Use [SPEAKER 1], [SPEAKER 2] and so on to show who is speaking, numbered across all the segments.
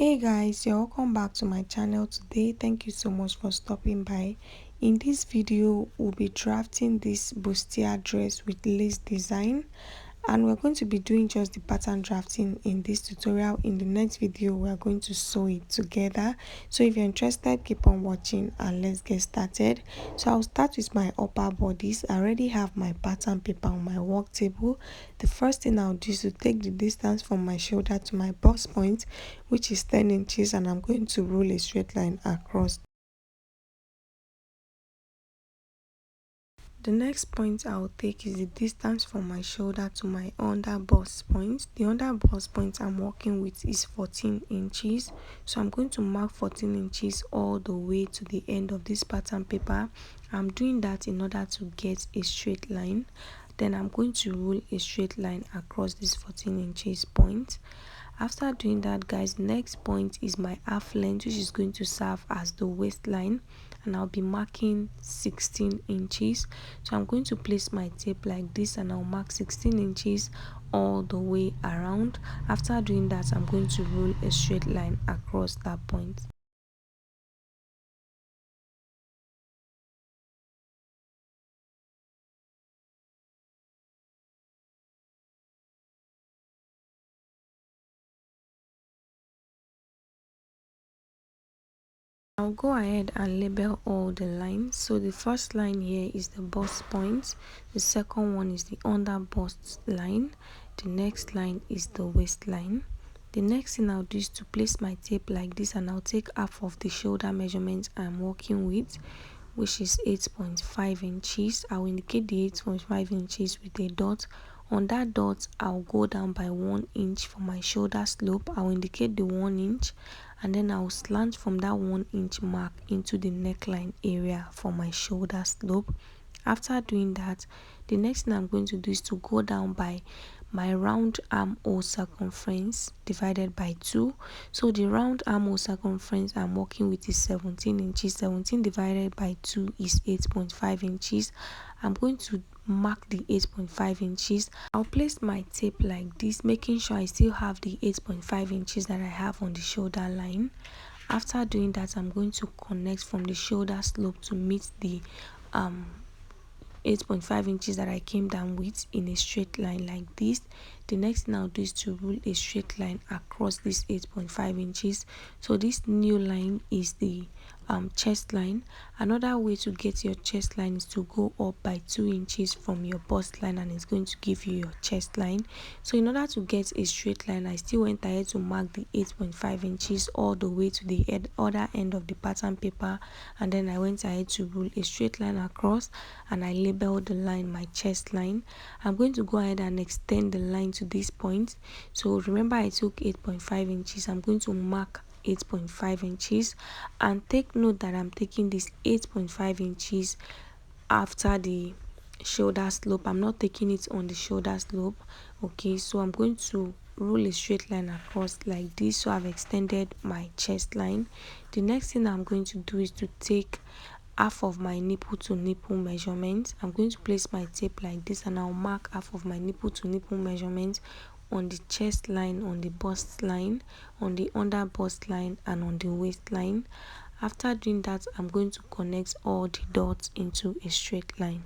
[SPEAKER 1] Hey guys, you're welcome back to my channel today. Thank you so much for stopping by. In this video, we'll be drafting this bustier dress with lace design, and we're going to be doing just the pattern drafting in this tutorial. In the next video, we're going to sew it together. So if you're interested, keep on watching and let's get started. So I'll start with my upper bodice. I already have my pattern paper on my work table. The first thing I'll do is to take the distance from my shoulder to my bust point, which is 10 inches, and I'm going to roll a straight line across. The next point I'll take is the distance from my shoulder to my under bust point. The under bust point I'm working with is 14 inches. So I'm going to mark 14 inches all the way to the end of this pattern paper. I'm doing that in order to get a straight line. Then I'm going to roll a straight line across this 14 inches point. After doing that, guys, next point is my half length, which is going to serve as the waistline, and I'll be marking 16 inches. So I'm going to place my tape like this and I'll mark 16 inches all the way around. After doing that, I'm going to roll a straight line across that point. I'll go ahead and label all the lines. So the first line here is the bust point, the second one is the under bust line, the next line is the waistline. The next thing I'll do is to place my tape like this, and I'll take half of the shoulder measurement I'm working with, which is 8.5 inches. I'll indicate the 8.5 inches with a dot. On that dot, I'll go down by 1 inch for my shoulder slope. I'll indicate the 1 inch, and then I'll slant from that 1 inch mark into the neckline area for my shoulder slope. After doing that, the next thing I'm going to do is to go down by my round armhole circumference divided by 2. So the round armhole circumference I'm working with is 17 inches. 17 divided by 2 is 8.5 inches. I'm going to mark the 8.5 inches. I'll place my tape like this, making sure I still have the 8.5 inches that I have on the shoulder line. After doing that, I'm going to connect from the shoulder slope to meet the 8.5 inches that I came down with in a straight line like this. The next thing I'll do is to rule a straight line across this 8.5 inches. So this new line is the chest line. Another way to get your chest line is to go up by 2 inches from your bust line, and it's going to give you your chest line. So in order to get a straight line, I still went ahead to mark the 8.5 inches all the way to the other end of the pattern paper, and then I went ahead to rule a straight line across, and I labeled the line my chest line. I'm going to go ahead and extend the line to this point. So remember, I took 8.5 inches. I'm going to mark 8.5 inches, and take note that I'm taking this 8.5 inches after the shoulder slope. I'm not taking it on the shoulder slope. Okay, so I'm going to roll a straight line across like this. So I've extended my chest line. The next thing I'm going to do is to take half of my nipple to nipple measurement. I'm going to place my tape like this, and I'll mark half of my nipple to nipple measurement on the chest line, on the bust line, on the under bust line, and on the waistline. After doing that, I'm going to connect all the dots into a straight line.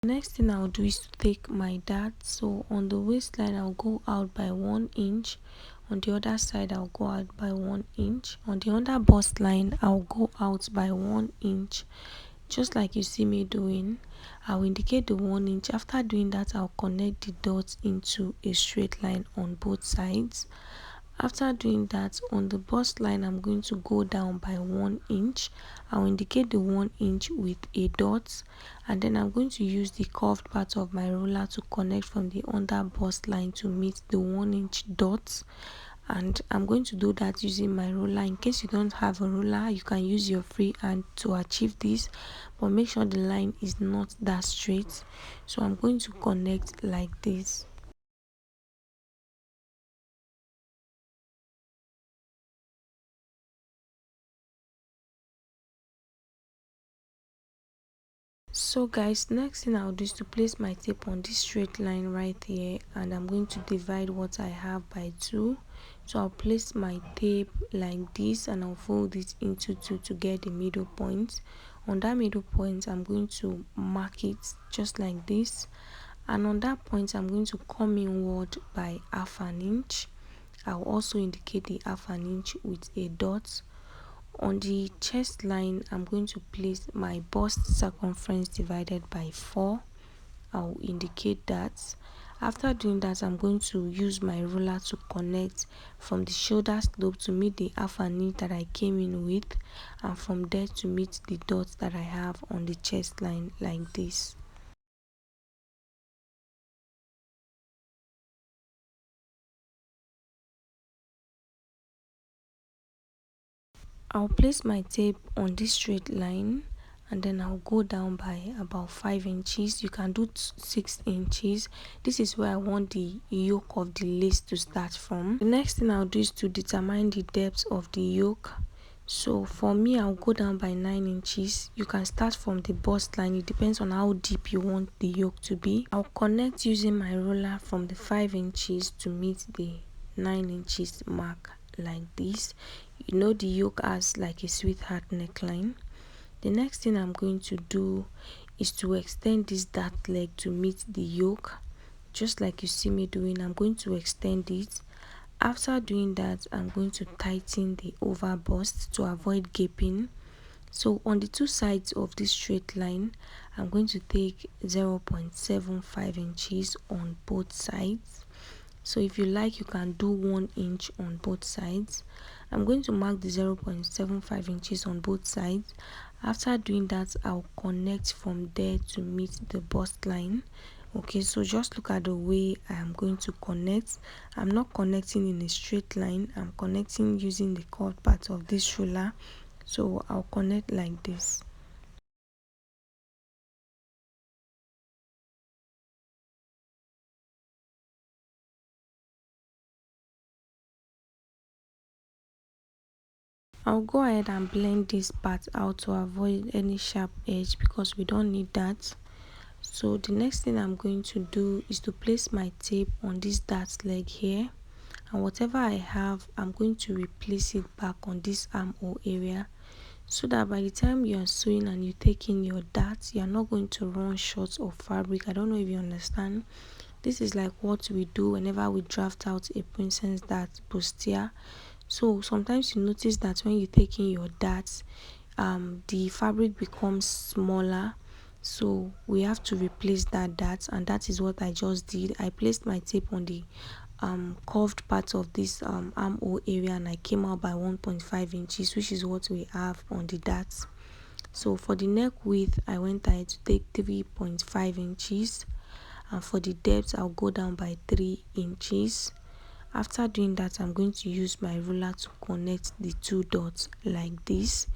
[SPEAKER 1] Next thing I'll do is to take my dart. So on the waistline, I'll go out by 1 inch. On the other side, I'll go out by 1 inch. On the under bust line, I'll go out by 1 inch. Just like you see me doing, I'll indicate the 1 inch. After doing that, I'll connect the dots into a straight line on both sides. After doing that, on the bust line, I'm going to go down by 1 inch. I'll indicate the 1 inch with a dot, and then I'm going to use the curved part of my ruler to connect from the under bust line to meet the 1 inch dots. and I'm going to do that using my ruler. In case you don't have a ruler, you can use your free hand to achieve this, but make sure the line is not that straight. So I'm going to connect like this. So guys, next thing I'll do is to place my tape on this straight line right here, and I'm going to divide what I have by 2. So I'll place my tape like this and I'll fold it into 2 to get the middle point. On that middle point, I'm going to mark it just like this, and on that point I'm going to come inward by half an inch. I'll also indicate the half an inch with a dot. On the chest line, I'm going to place my bust circumference divided by 4. I'll indicate that. After doing that, I'm going to use my ruler to connect from the shoulder slope to meet the half an inch that I came in with, and from there to meet the dots that I have on the chest line like this. I'll place my tape on this straight line, and then I'll go down by about 5 inches. You can do 6 inches. This is where I want the yoke of the lace to start from. The next thing I'll do is to determine the depth of the yoke. So for me, I'll go down by 9 inches. You can start from the bust line. It depends on how deep you want the yoke to be. I'll connect using my ruler from the 5 inches to meet the 9 inches mark like this. You know the yoke has like a sweetheart neckline. The next thing I'm going to do is to extend this dart leg to meet the yoke, just like you see me doing. I'm going to extend it. After doing that, I'm going to tighten the over bust to avoid gaping. So on the two sides of this straight line, I'm going to take 0.75 inches on both sides. So if you like, you can do 1 inch on both sides. I'm going to mark the 0.75 inches on both sides. After doing that, I'll connect from there to meet the bust line. Okay, so just look at the way I am going to connect. I'm not connecting in a straight line. I'm connecting using the curved part of this ruler. So I'll connect like this. I'll go ahead and blend this part out to avoid any sharp edge because we don't need that. So the next thing I'm going to do is to place my tape on this dart leg here, and whatever I have, I'm going to replace it back on this armhole area, so that by the time you are sewing and you take in your darts, you are not going to run short of fabric. I don't know if you understand. This is like what we do whenever we draft out a princess dart bustier. So sometimes you notice that when you take in your darts, the fabric becomes smaller, so we have to replace that dart, and that is what I just did. I placed my tape on the curved part of this armhole area, and I came out by 1.5 inches, which is what we have on the darts. So for the neck width, I went ahead to take 3.5 inches, and for the depth, I'll go down by 3 inches. After doing that, I'm going to use my ruler to connect the two dots like this.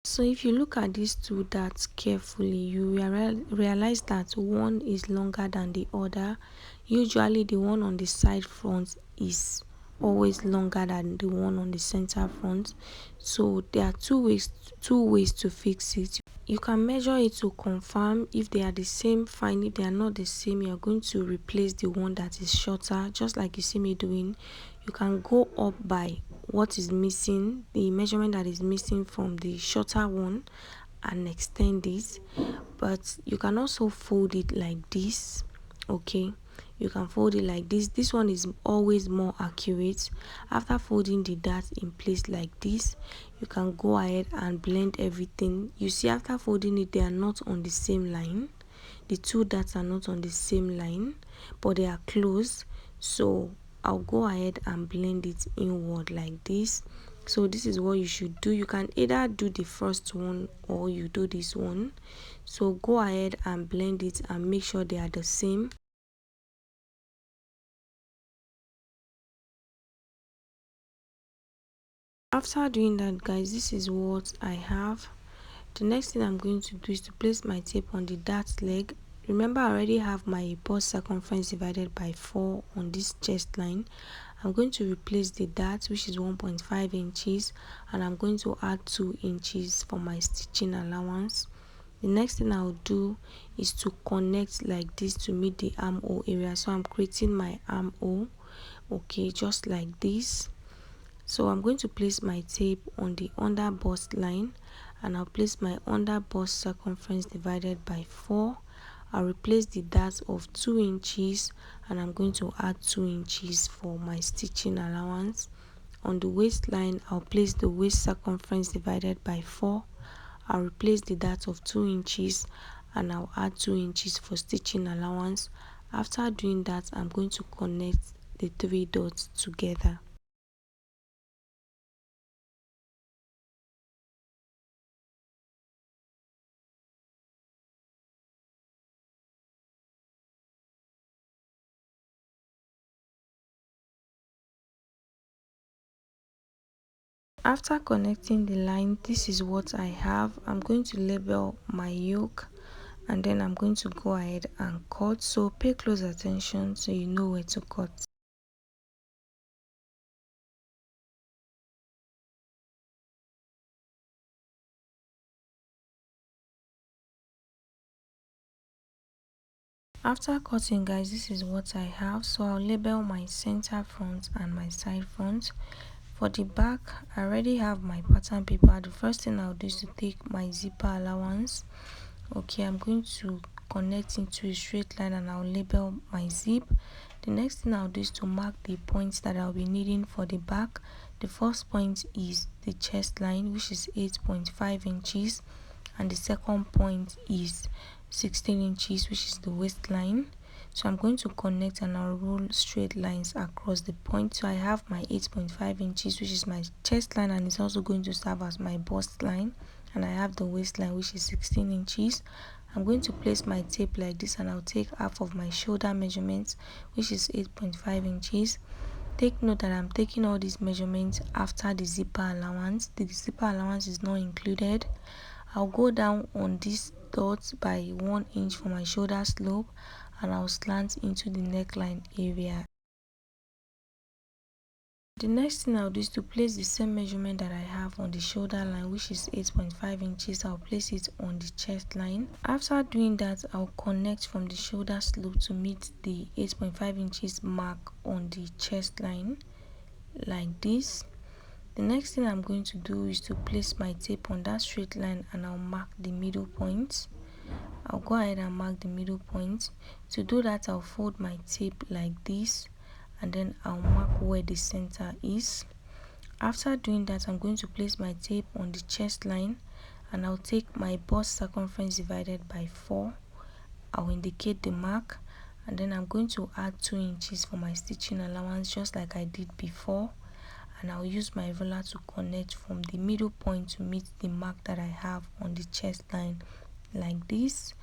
[SPEAKER 1] So if you look at these two dots carefully, you realize that one is longer than the other. Usually the one on the side front is always longer than the one on the center front. So there are two ways to fix it. You can measure it to confirm if they are the same, fine. If they are not the same, you are going to replace the one that is shorter, just like you see me doing. You can go up by what is missing, the measurement that is missing from the shorter one, and extend it. But you can also fold it like this. Okay, you can fold it like this one is always more accurate. After folding the dart in place like this, you can go ahead and blend everything. You see, after folding it, they are not on the same line. The two darts are not on the same line, but they are close. So I'll go ahead and blend it inward like this. So this is what you should do. You can either do the first one or you do this one. So go ahead and blend it and make sure they are the same. After doing that, guys, this is what I have. The next thing I'm going to do is to place my tape on the dart leg. Remember, I already have my bust circumference divided by 4 on this chest line. I'm going to replace the dart, which is 1.5 inches, and I'm going to add 2 inches for my stitching allowance. The next thing I'll do is to connect like this to meet the armhole area. So I'm creating my armhole, okay, just like this. So I'm going to place my tape on the under bust line, and I'll place my under bust circumference divided by 4. I'll replace the dart of 2 inches, and I'm going to add 2 inches for my stitching allowance. On the waistline, I'll place the waist circumference divided by 4. I'll replace the dart of 2 inches, and I'll add 2 inches for stitching allowance. After doing that, I'm going to connect the 3 dots together. After connecting the line, this is what I have. I'm going to label my yoke, and then I'm going to go ahead and cut. So pay close attention so you know where to cut. After cutting, guys, this is what I have. So I'll label my center front and my side front. For the back, I already have my pattern paper. The first thing I'll do is to take my zipper allowance. Okay, I'm going to connect into a straight line, and I'll label my zip. The next thing I'll do is to mark the points that I'll be needing for the back. The first point is the chest line, which is 8.5 inches, and the second point is 16 inches, which is the waistline. So I'm going to connect, and I'll roll straight lines across the point. So I have my 8.5 inches, which is my chest line, and it's also going to serve as my bust line. And I have the waistline, which is 16 inches. I'm going to place my tape like this, and I'll take half of my shoulder measurements, which is 8.5 inches. Take note that I'm taking all these measurements after the zipper allowance. The zipper allowance is not included. I'll go down on these dots by 1 inch for my shoulder slope, and I'll slant into the neckline area. The next thing I'll do is to place the same measurement that I have on the shoulder line, which is 8.5 inches. I'll place it on the chest line. After doing that, I'll connect from the shoulder slope to meet the 8.5 inches mark on the chest line like this. The next thing I'm going to do is to place my tape on that straight line, and I'll mark the middle point. I'll go ahead and mark the middle point. To do that, I'll fold my tape like this, and then I'll mark where the center is. After doing that, I'm going to place my tape on the chest line, and I'll take my bust circumference divided by 4. I'll indicate the mark, and then I'm going to add 2 inches for my stitching allowance, just like I did before. And I'll use my ruler to connect from the middle point to meet the mark that I have on the chest line like this.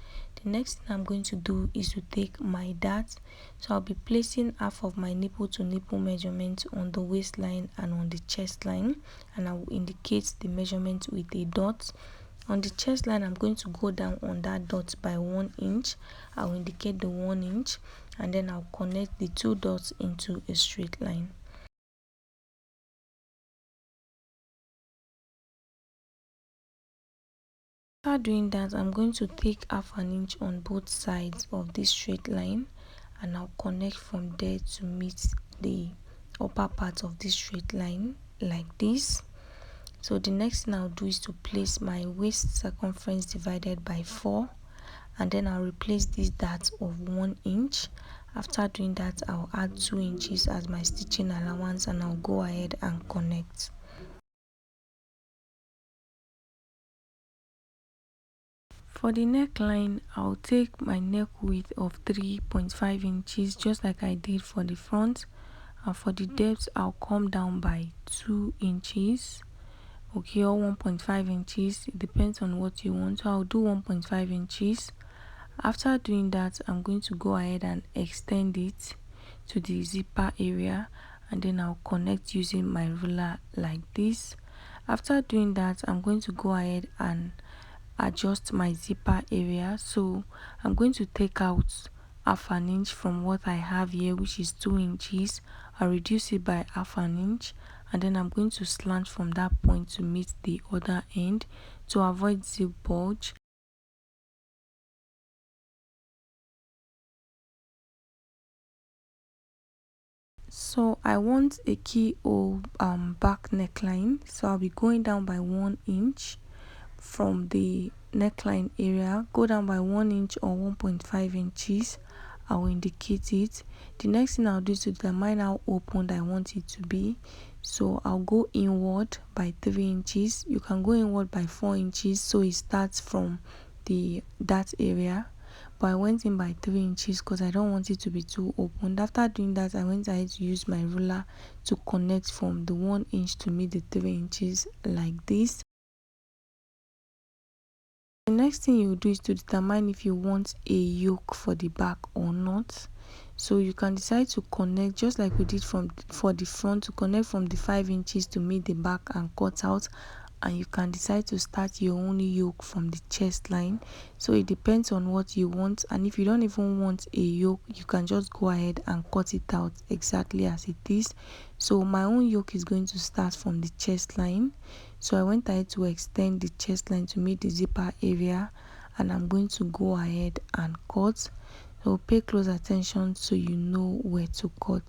[SPEAKER 1] The next thing I'm going to do is to take my dart. So I'll be placing half of my nipple to nipple measurement on the waistline and on the chest line, and I will indicate the measurement with a dot. On the chest line, I'm going to go down on that dot by 1 inch. I'll indicate the 1 inch, and then I'll connect the 2 dots into a straight line. After doing that, I'm going to take half an inch on both sides of this straight line, and I'll connect from there to meet the upper part of this straight line like this. So the next thing I'll do is to place my waist circumference divided by 4, and then I'll replace this dart of 1 inch. After doing that, I'll add 2 inches as my stitching allowance, and I'll go ahead and connect. For the neckline, I'll take my neck width of 3.5 inches, just like I did for the front. and for the depth I'll come down by 2 inches, okay, or 1.5 inches. It depends on what you want, so I'll do 1.5 inches. After doing that, I'm going to go ahead and extend it to the zipper area, and then I'll connect using my ruler like this. After doing that, I'm going to go ahead and adjust my zipper area. So I'm going to take out half an inch from what I have here, which is 2 inches. I'll reduce it by half an inch, and then I'm going to slant from that point to meet the other end to avoid zip bulge. So I want a keyhole back neckline, so I'll be going down by 1 inch from the neckline area. Go down by 1 inch or 1.5 inches. I will indicate it. The next thing I'll do is to determine how opened I want it to be. So I'll go inward by 3 inches. You can go inward by 4 inches, so it starts from that area, but I went in by 3 inches because I don't want it to be too open. After doing that, I went ahead to use my ruler to connect from the 1 inch to meet the 3 inches like this. The next thing you do is to determine if you want a yoke for the back or not. So you can decide to connect just like we did for the front, to connect from the 5 inches to meet the back and cut out, and you can decide to start your own yoke from the chest line. So it depends on what you want, and if you don't even want a yoke, you can just go ahead and cut it out exactly as it is. So my own yoke is going to start from the chest line, so I went ahead to extend the chest line to meet the zipper area, and I'm going to go ahead and cut. So pay close attention so you know where to cut.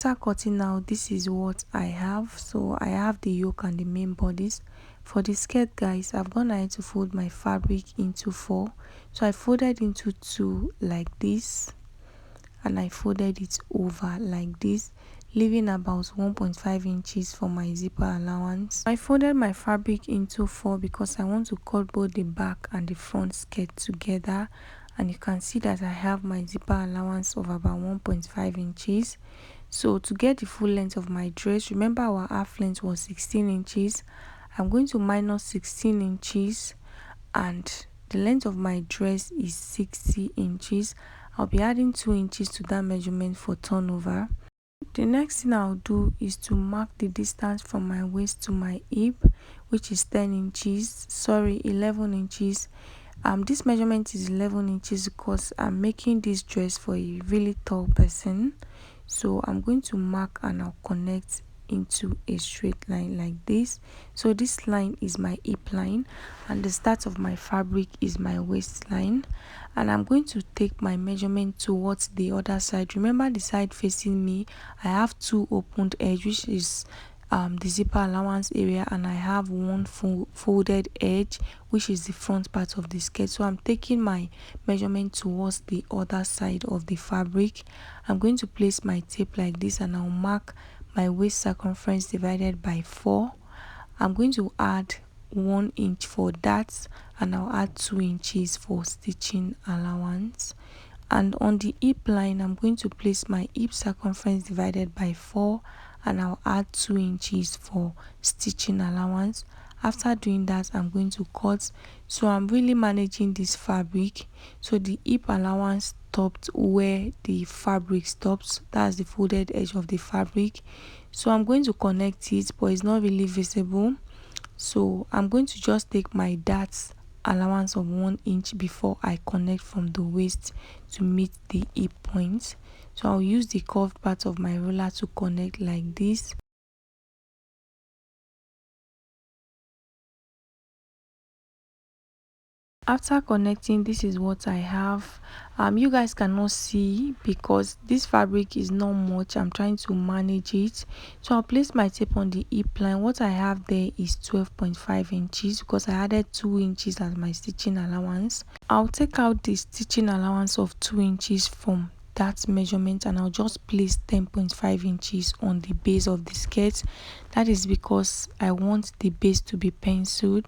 [SPEAKER 1] After cutting out, this is what I have. So I have the yoke and the main bodice. For the skirt, guys, I've gone ahead to fold my fabric into 4. So I folded into 2 like this, and I folded it over like this, leaving about 1.5 inches for my zipper allowance. I folded my fabric into 4 because I want to cut both the back and the front skirt together, and you can see that I have my zipper allowance of about 1.5 inches. So to get the full length of my dress, remember our half length was 16 inches. I'm going to minus 16 inches, and the length of my dress is 60 inches. I'll be adding 2 inches to that measurement for turnover. The next thing I'll do is to mark the distance from my waist to my hip, which is 11 inches. This measurement is 11 inches because I'm making this dress for a really tall person. So I'm going to mark and I'll connect into a straight line like this. So this line is my hip line, and the start of my fabric is my waistline, and I'm going to take my measurement towards the other side. Remember, the side facing me, I have 2 opened edge, which is the zipper allowance area, and I have 1 folded edge, which is the front part of the skirt. So I'm taking my measurement towards the other side of the fabric. I'm going to place my tape like this, and I'll mark my waist circumference divided by 4. I'm going to add 1 inch for that, and I'll add 2 inches for stitching allowance. And on the hip line, I'm going to place my hip circumference divided by 4, and I'll add 2 inches for stitching allowance. After doing that, I'm going to cut. So I'm really managing this fabric. So the hip allowance stopped where the fabric stops. That's the folded edge of the fabric. So I'm going to connect it, but it's not really visible. So I'm going to just take my dart allowance of 1 inch before I connect from the waist to meet the hip point. So I'll use the curved part of my ruler to connect like this. After connecting, this is what I have. You guys cannot see because this fabric is not much. I'm trying to manage it. So I'll place my tape on the hip line. What I have there is 12.5 inches because I added 2 inches as my stitching allowance. I'll take out the stitching allowance of 2 inches from that measurement and I'll just place 10.5 inches on the base of the skirt. That is because I want the base to be penciled.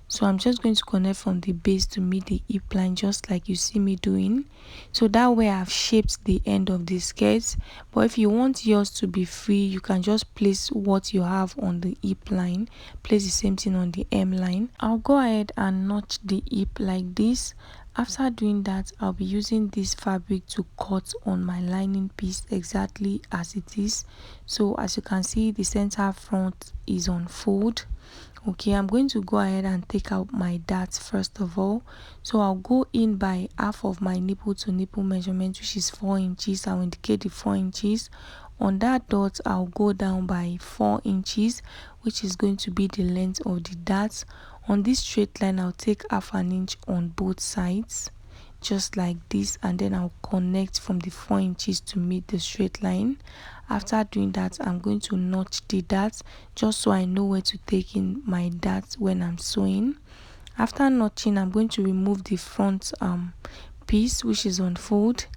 [SPEAKER 1] So I'm just going to connect from the base to meet the hip line, just like you see me doing. So that way I've shaped the end of the skirt. But if you want yours to be free, you can just place what you have on the hip line, place the same thing on the hem line. I'll go ahead and notch the hip like this. After doing that, I'll be using this fabric to cut on my lining piece exactly as it is. So as you can see, the center front is on fold. Okay, I'm going to go ahead and take out my darts first of all. So I'll go in by half of my nipple to nipple measurement, which is 4 inches. I'll indicate the 4 inches. On that dot, I'll go down by 4 inches, which is going to be the length of the darts. On this straight line, I'll take half an inch on both sides, just like this, and then I'll connect from the 4 inches to meet the straight line. After doing that, I'm going to notch the darts just so I know where to take in my darts when I'm sewing. After notching, I'm going to remove the front piece, which is on fold,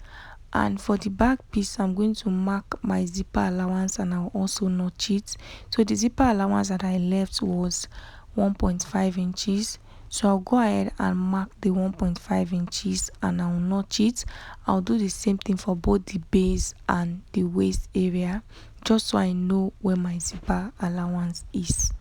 [SPEAKER 1] and for the back piece I'm going to mark my zipper allowance and I'll also notch it. So the zipper allowance that I left was 1.5 inches. So I'll go ahead and mark the 1.5 inches and I'll notch it. I'll do the same thing for both the base and the waist area, just so I know where my zipper allowance is.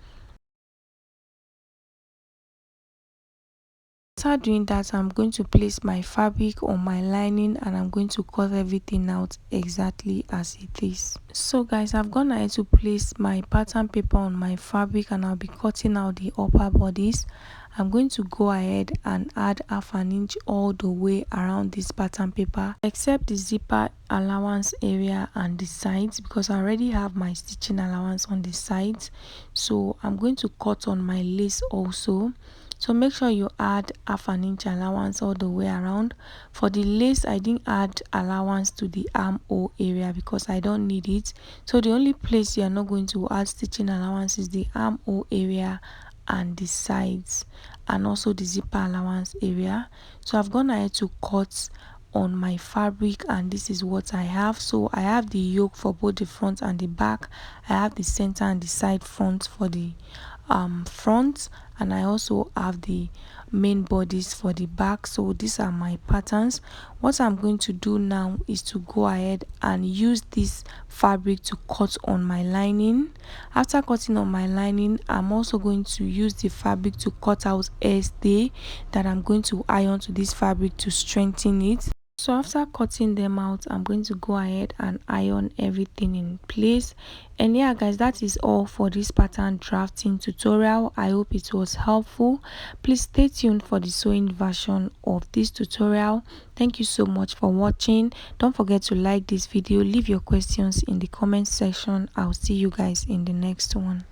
[SPEAKER 1] After doing that, I'm going to place my fabric on my lining and I'm going to cut everything out exactly as it is. So guys, I've gone ahead to place my pattern paper on my fabric and I'll be cutting out the upper bodice. I'm going to go ahead and add half an inch all the way around this pattern paper, except the zipper allowance area and the sides, because I already have my stitching allowance on the sides. So I'm going to cut on my lace also. So make sure you add half an inch allowance all the way around. For the lace, I didn't add allowance to the armhole area because I don't need it. So the only place you are not going to add stitching allowance is the armhole area and the sides, and also the zipper allowance area. So I've gone ahead to cut on my fabric and this is what I have. So I have the yoke for both the front and the back. I have the center and the side front for the front, and I also have the main bodies for the back. So these are my patterns. What I'm going to do now is to go ahead and use this fabric to cut on my lining. After cutting on my lining, I'm also going to use the fabric to cut out hairstay that I'm going to iron to this fabric to strengthen it. So after cutting them out, I'm going to go ahead and iron everything in place. And yeah guys, that is all for this pattern drafting tutorial. I hope it was helpful. Please stay tuned for the sewing version of this tutorial. Thank you so much for watching. Don't forget to like this video, leave your questions in the comment section. I'll see you guys in the next one.